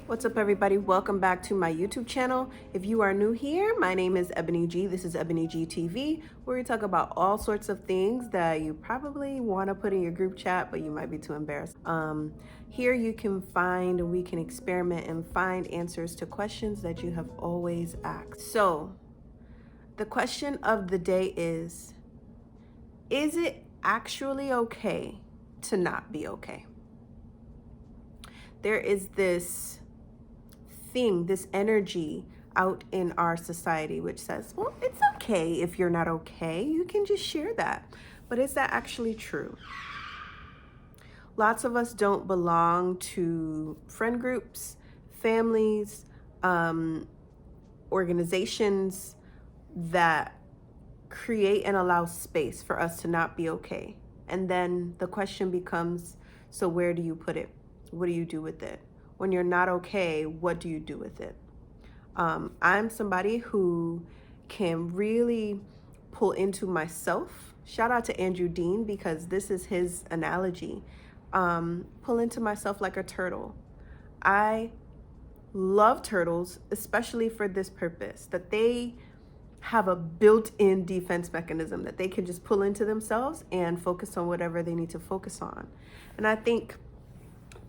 What's up, everybody? Welcome back to my YouTube channel. If you are new here, my name is EbonieG. This is EbonieG TV, where we talk about all sorts of things that you probably want to put in your group chat, but you might be too embarrassed. Here you can find, we can experiment and find answers to questions that you have always asked. So, the question of the day is it actually okay to not be okay? There is this thing, this energy out in our society which says, well, it's okay if you're not okay. You can just share that. But is that actually true? Lots of us don't belong to friend groups, families, organizations that create and allow space for us to not be okay. And then the question becomes, so where do you put it? What do you do with it? When you're not okay, what do you do with it? I'm somebody who can really pull into myself. Shout out to Andrew Dean, because this is his analogy. Pull into myself like a turtle. I love turtles, especially for this purpose, that they have a built-in defense mechanism that they can just pull into themselves and focus on whatever they need to focus on. And I think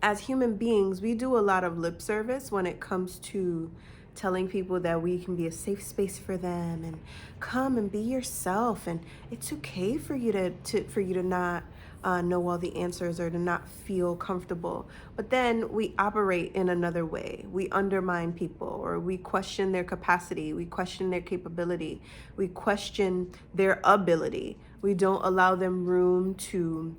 as human beings, we do a lot of lip service when it comes to telling people that we can be a safe space for them and come and be yourself, and it's okay for you to not know all the answers or to not feel comfortable. But then we operate in another way. We undermine people, or we question their capacity, we question their capability, we question their ability. We don't allow them room to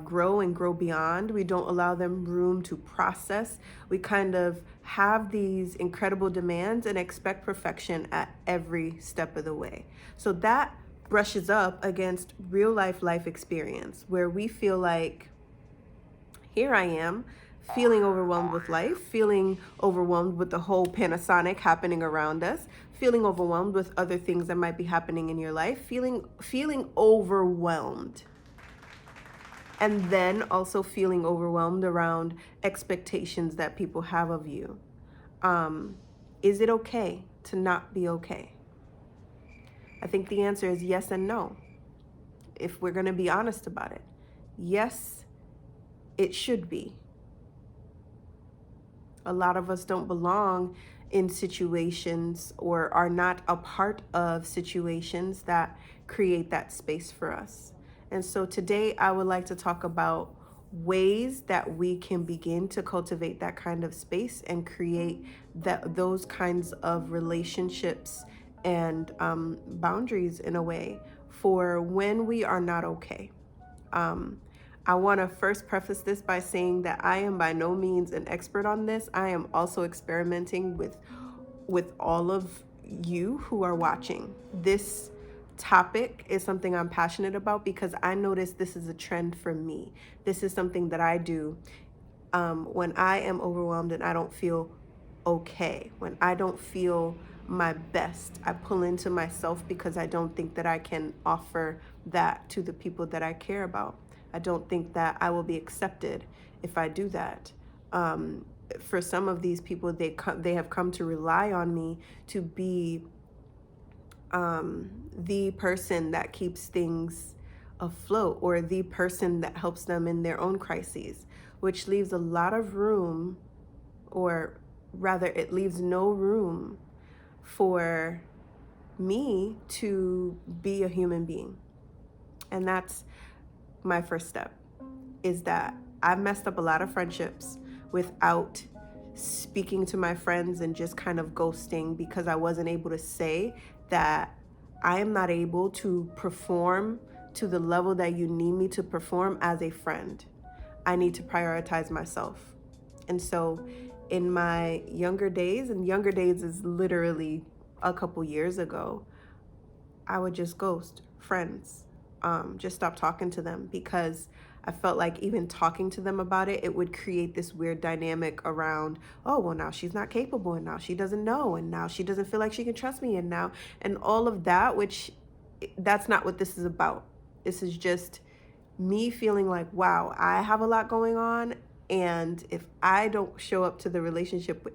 grow and grow beyond. We don't allow them room to process. We kind of have these incredible demands and expect perfection at every step of the way. So that brushes up against real life experience, where we feel like, here I am, feeling overwhelmed with life, feeling overwhelmed with the whole Panasonic happening around us, feeling overwhelmed with other things that might be happening in your life, feeling overwhelmed. And then also feeling overwhelmed around expectations that people have of you. Is it okay to not be okay? I think the answer is yes and no. If we're going to be honest about it, yes, it should be. A lot of us don't belong in situations or are not a part of situations that create that space for us. And so today I would like to talk about ways that we can begin to cultivate that kind of space and create those kinds of relationships and boundaries in a way for when we are not okay. I want to first preface this by saying that I am by no means an expert on this. I am also experimenting with all of you who are watching. This topic is something I'm passionate about because I notice this is a trend for me. This is something that I do when I am overwhelmed and I don't feel okay, when I don't feel my best. I pull into myself because I don't think that I can offer that to the people that I care about. I don't think that I will be accepted if I do that. For some of these people, they have come to rely on me to be the person that keeps things afloat, or the person that helps them in their own crises, which leaves a lot of room, or rather it leaves no room for me to be a human being. And that's my first step, is that I've messed up a lot of friendships without speaking to my friends and just kind of ghosting, because I wasn't able to say that I am not able to perform to the level that you need me to perform as a friend. I need to prioritize myself. And so in my younger days, and younger days is literally a couple years ago, I would just ghost friends, just stop talking to them, because I felt like even talking to them about it, it would create this weird dynamic around, oh, well, now she's not capable, and now she doesn't know, and now she doesn't feel like she can trust me, and all of that, which that's not what this is about. This is just me feeling like, wow, I have a lot going on, And if I don't show up to the relationship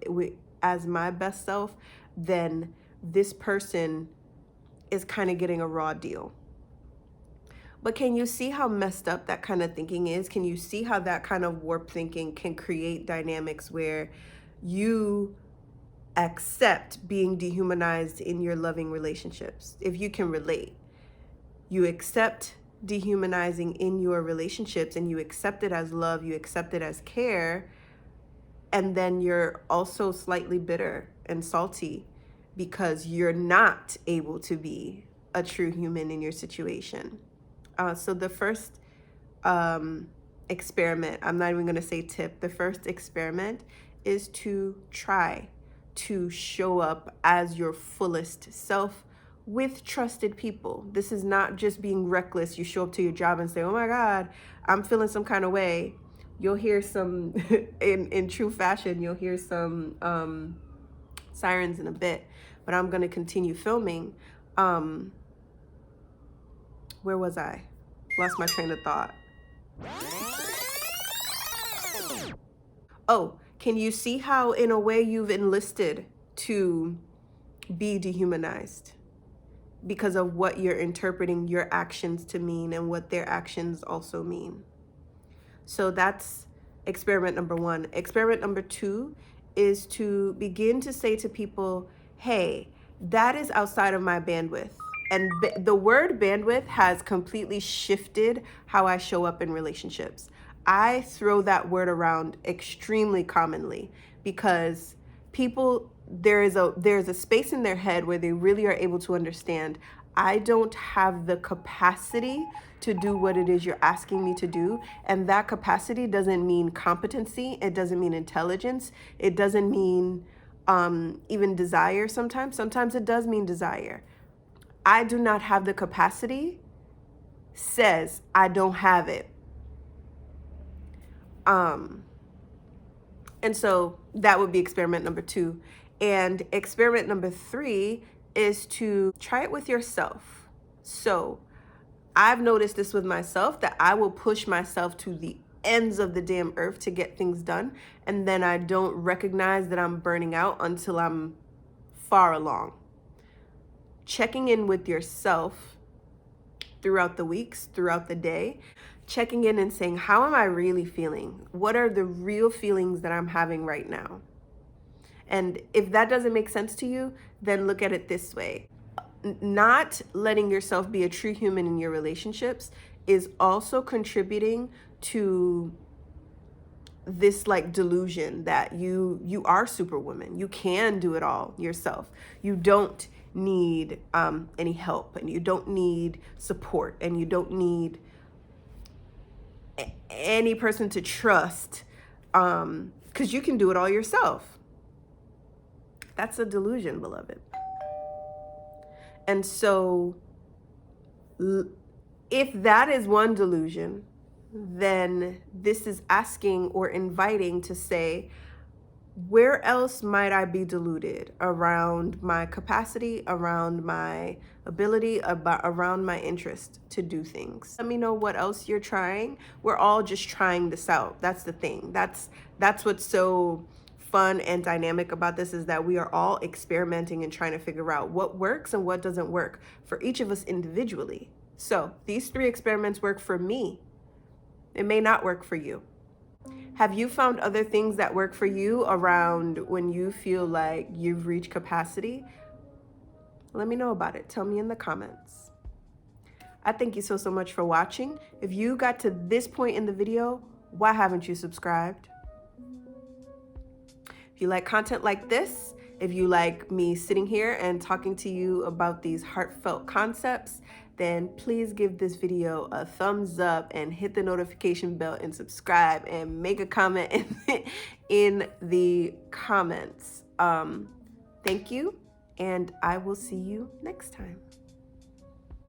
as my best self, then this person is kind of getting a raw deal. But can you see how messed up that kind of thinking is? Can you see how that kind of warped thinking can create dynamics where you accept being dehumanized in your loving relationships? If you can relate, you accept dehumanizing in your relationships, and you accept it as love, you accept it as care, and then you're also slightly bitter and salty because you're not able to be a true human in your situation. So the first experiment, I'm not even going to say tip, the first experiment is to try to show up as your fullest self with trusted people. This is not just being reckless. You show up to your job and say, oh my God, I'm feeling some kind of way. You'll hear some, in true fashion, you'll hear some sirens in a bit, but I'm going to continue filming. Where was I? Lost my train of thought. Oh, can you see how in a way you've enlisted to be dehumanized because of what you're interpreting your actions to mean and what their actions also mean? So that's experiment number 1. Experiment number 2 is to begin to say to people, hey, that is outside of my bandwidth. And the word bandwidth has completely shifted how I show up in relationships. I throw that word around extremely commonly because people, there's a space in their head where they really are able to understand, I don't have the capacity to do what it is you're asking me to do. And that capacity doesn't mean competency. It doesn't mean intelligence. It doesn't mean even desire sometimes. Sometimes it does mean desire. I do not have the capacity says I don't have it. And so that would be experiment number 2. And experiment number 3 is to try it with yourself. So I've noticed this with myself, that I will push myself to the ends of the damn earth to get things done. And then I don't recognize that I'm burning out until I'm far along. Checking in with yourself throughout the weeks, throughout the day, checking in and saying, how am I really feeling? What are the real feelings that I'm having right now? And if that doesn't make sense to you, then look at it this way. Not letting yourself be a true human in your relationships is also contributing to this like delusion that you are superwoman. You can do it all yourself. You don't need any help, and you don't need support, and you don't need any person to trust, because you can do it all yourself. That's a delusion, beloved. And so if that is one delusion, then this is asking or inviting to say, where else might I be deluded around my capacity, around my ability, around my interest to do things? Let me know what else you're trying. We're all just trying this out. That's the thing. That's what's so fun and dynamic about this, is that we are all experimenting and trying to figure out what works and what doesn't work for each of us individually. So these 3 experiments work for me. It may not work for you. Have you found other things that work for you around when you feel like you've reached capacity? Let me know about it. Tell me in the comments. I thank you so much for watching. If you got to this point in the video, why haven't you subscribed? If you like content like this, if you like me sitting here and talking to you about these heartfelt concepts, then please give this video a thumbs up and hit the notification bell and subscribe and make a comment in the comments. Thank you, and I will see you next time.